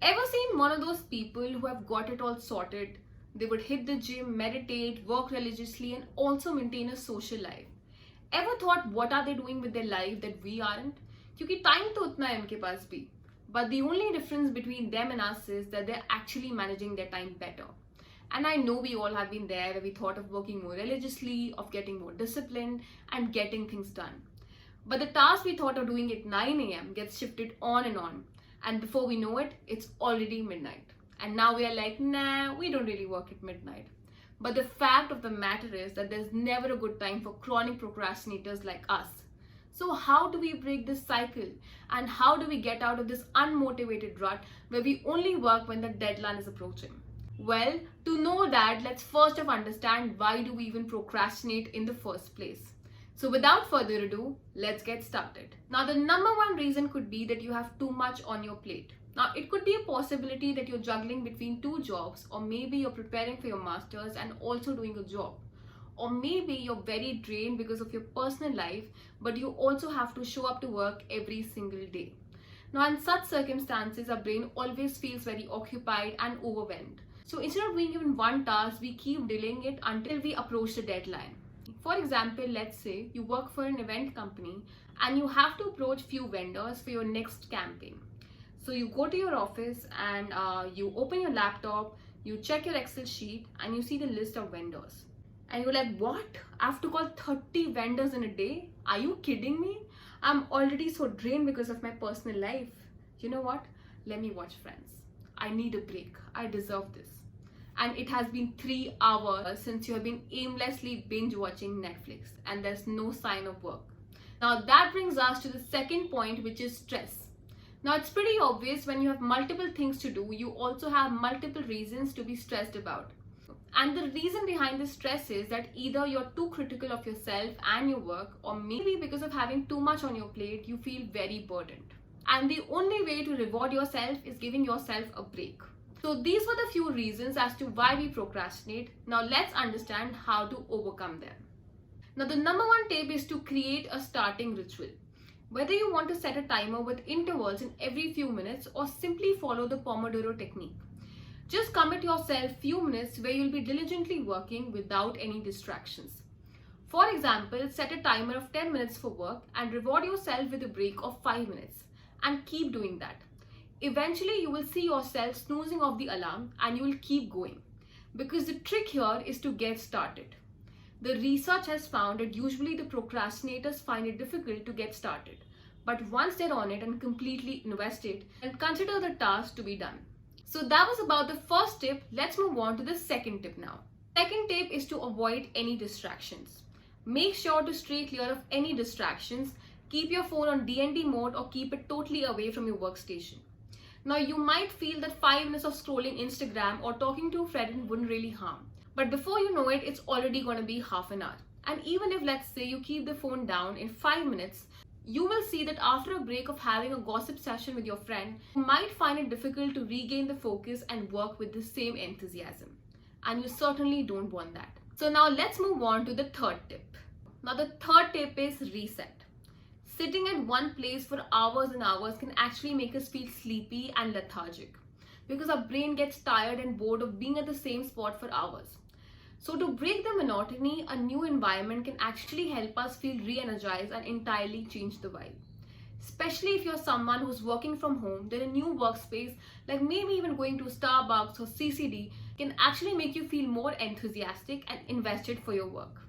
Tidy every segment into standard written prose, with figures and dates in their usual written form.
Ever seen one of those people who have got it all sorted? They would hit the gym, meditate, work religiously, and also maintain a social life. Ever thought what are they doing with their life that we aren't? क्योंकि time तो उतना है उनके पास भी. But the only difference between them and us is that they're actually managing their time better. And I know we all have been there where we thought of working more religiously, of getting more disciplined, and getting things done. But the task we thought of doing at 9 a.m. gets shifted on and on. And before we know it, it's already midnight. And now we are like, nah, we don't really work at midnight. But the fact of the matter is that there's never a good time for chronic procrastinators like us. So how do we break this cycle? And how do we get out of this unmotivated rut where we only work when the deadline is approaching? Well, to know that, let's first understand why do we even procrastinate in the first place. So without further ado, let's get started. Now, the number one reason could be that you have too much on your plate. Now, it could be a possibility that you're juggling between two jobs, or maybe you're preparing for your master's and also doing a job. Or maybe you're very drained because of your personal life, but you also have to show up to work every single day. Now, in such circumstances, our brain always feels very occupied and overwhelmed. So instead of doing even one task, we keep delaying it until we approach the deadline. For example, let's say you work for an event company and you have to approach few vendors for your next campaign. So you go to your office and you open your laptop, you check your Excel sheet and you see the list of vendors. And you're like, what? I have to call 30 vendors in a day? Are you kidding me? I'm already so drained because of my personal life. You know what? Let me watch Friends. I need a break. I deserve this. And it has been 3 hours since you have been aimlessly binge watching Netflix and there's no sign of work. Now that brings us to the second point, which is stress. Now it's pretty obvious when you have multiple things to do, you also have multiple reasons to be stressed about. And the reason behind this stress is that either you're too critical of yourself and your work, or maybe because of having too much on your plate, you feel very burdened. And the only way to reward yourself is giving yourself a break. So these were the few reasons as to why we procrastinate. Now let's understand how to overcome them. Now the number one tip is to create a starting ritual. Whether you want to set a timer with intervals in every few minutes or simply follow the Pomodoro technique. Just commit yourself few minutes where you'll be diligently working without any distractions. For example, set a timer of 10 minutes for work and reward yourself with a break of 5 minutes and keep doing that. Eventually, you will see yourself snoozing off the alarm and you will keep going. Because the trick here is to get started. The research has found that usually the procrastinators find it difficult to get started. But once they're on it and completely invested, then consider the task to be done. So that was about the first tip. Let's move on to the second tip now. Second tip is to avoid any distractions. Make sure to stay clear of any distractions. Keep your phone on DND mode or keep it totally away from your workstation. Now you might feel that 5 minutes of scrolling Instagram or talking to a friend wouldn't really harm. But before you know it, it's already going to be half an hour. And even if, let's say, you keep the phone down in 5 minutes, you will see that after a break of having a gossip session with your friend, you might find it difficult to regain the focus and work with the same enthusiasm. And you certainly don't want that. So now let's move on to the third tip. Now the third tip is reset. Sitting at one place for hours and hours can actually make us feel sleepy and lethargic because our brain gets tired and bored of being at the same spot for hours. So to break the monotony, a new environment can actually help us feel re-energized and entirely change the vibe. Especially if you're someone who's working from home, then a new workspace, like maybe even going to Starbucks or CCD, can actually make you feel more enthusiastic and invested for your work.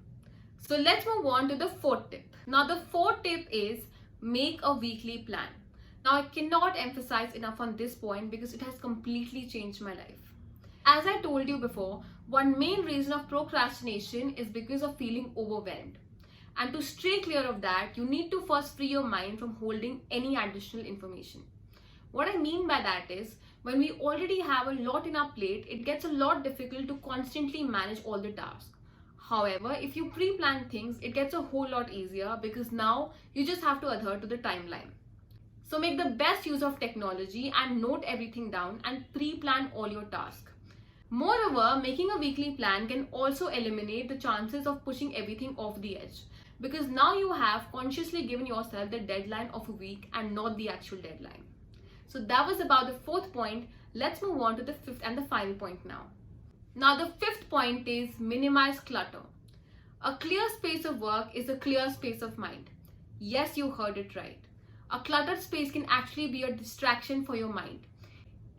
So let's move on to the fourth tip. Now the fourth tip is make a weekly plan. Now I cannot emphasize enough on this point because it has completely changed my life. As I told you before, one main reason of procrastination is because of feeling overwhelmed. And to stay clear of that, you need to first free your mind from holding any additional information. What I mean by that is, when we already have a lot in our plate, it gets a lot difficult to constantly manage all the tasks. However, if you pre-plan things, it gets a whole lot easier because now you just have to adhere to the timeline. So make the best use of technology and note everything down and pre-plan all your tasks. Moreover, making a weekly plan can also eliminate the chances of pushing everything off the edge because now you have consciously given yourself the deadline of a week and not the actual deadline. So that was about the fourth point. Let's move on to the fifth and the final point now. Now the fifth point is minimize clutter. A clear space of work is a clear space of mind. Yes, you heard it right. A cluttered space can actually be a distraction for your mind.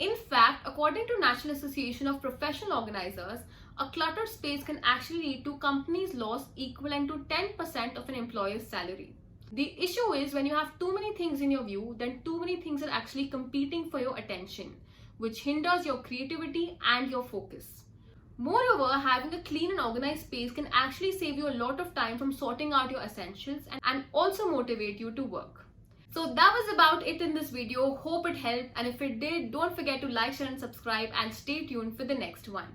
In fact, according to National Association of Professional Organizers, a cluttered space can actually lead to companies' loss equivalent to 10% of an employer's salary. The issue is when you have too many things in your view, then too many things are actually competing for your attention, which hinders your creativity and your focus. Moreover, having a clean and organized space can actually save you a lot of time from sorting out your essentials and also motivate you to work. So that was about it in this video. Hope it helped, and if it did, don't forget to like, share and subscribe and stay tuned for the next one.